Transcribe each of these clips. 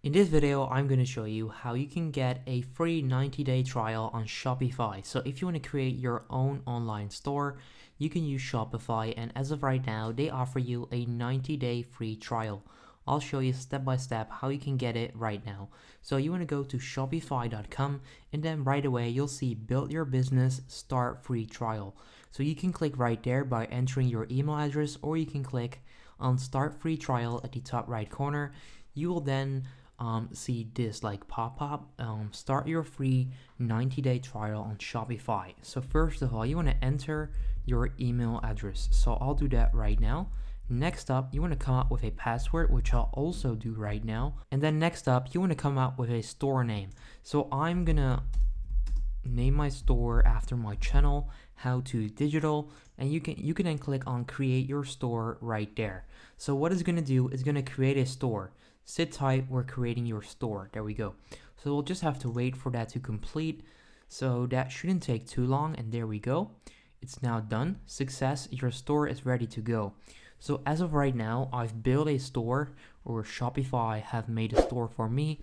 In this video, I'm going to show you how you can get a free 90-day trial on Shopify. So if you want to create your own online store, you can use Shopify, and as of right now, they offer you a 90-day free trial. I'll show you step by step how you can get it right now. So you want to go to shopify.com, and then right away you'll see build your business start free trial. So you can click right there by entering your email address, or you can click on start free trial at the top right corner. You will then see this like pop-up, start your free 90-day trial on Shopify. So first of all, you want to enter your email address. So I'll do that right now. Next up, you want to come up with a password, which I'll also do right now. And then next up, you want to come up with a store name. So I'm gonna name my store after my channel, How to Digital, and you can then click on create your store right there. So what it's gonna do is gonna create a store. Sit tight, we're creating your store. There we go. So we'll just have to wait for that to complete. So that shouldn't take too long, and there we go. It's now done. Success, your store is ready to go. So as of right now, I've built a store, or Shopify have made a store for me.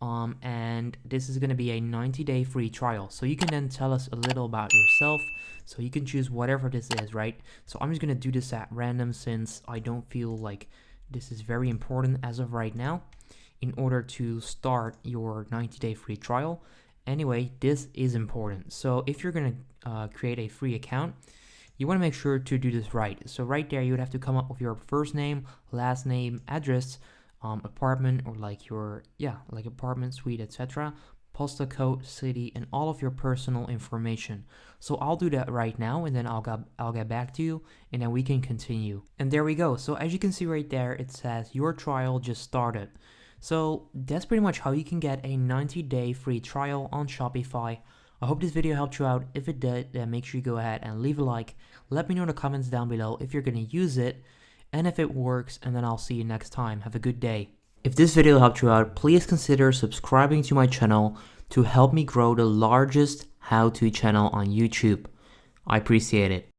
And this is going to be a 90-day free trial. So you can then tell us a little about yourself. So you can choose whatever this is, right? So I'm just going to do this at random since I don't feel like this is very important as of right now in order to start your 90-day free trial. Anyway, this is important. So if you're going to create a free account, you want to make sure to do this right. So right there, you would have to come up with your first name, last name, address, apartment, or like your, like apartment, suite, etc., postal code, city, and all of your personal information. So I'll do that right now, and then I'll get back to you, and then we can continue. And there we go. So as you can see right there, it says your trial just started. So that's pretty much how you can get a 90-day free trial on Shopify. I hope this video helped you out. If it did, then make sure you go ahead and leave a like. Let me know in the comments down below if you're going to use it and if it works, and then I'll see you next time. Have a good day. If this video helped you out, please consider subscribing to my channel to help me grow the largest how-to channel on YouTube. I appreciate it.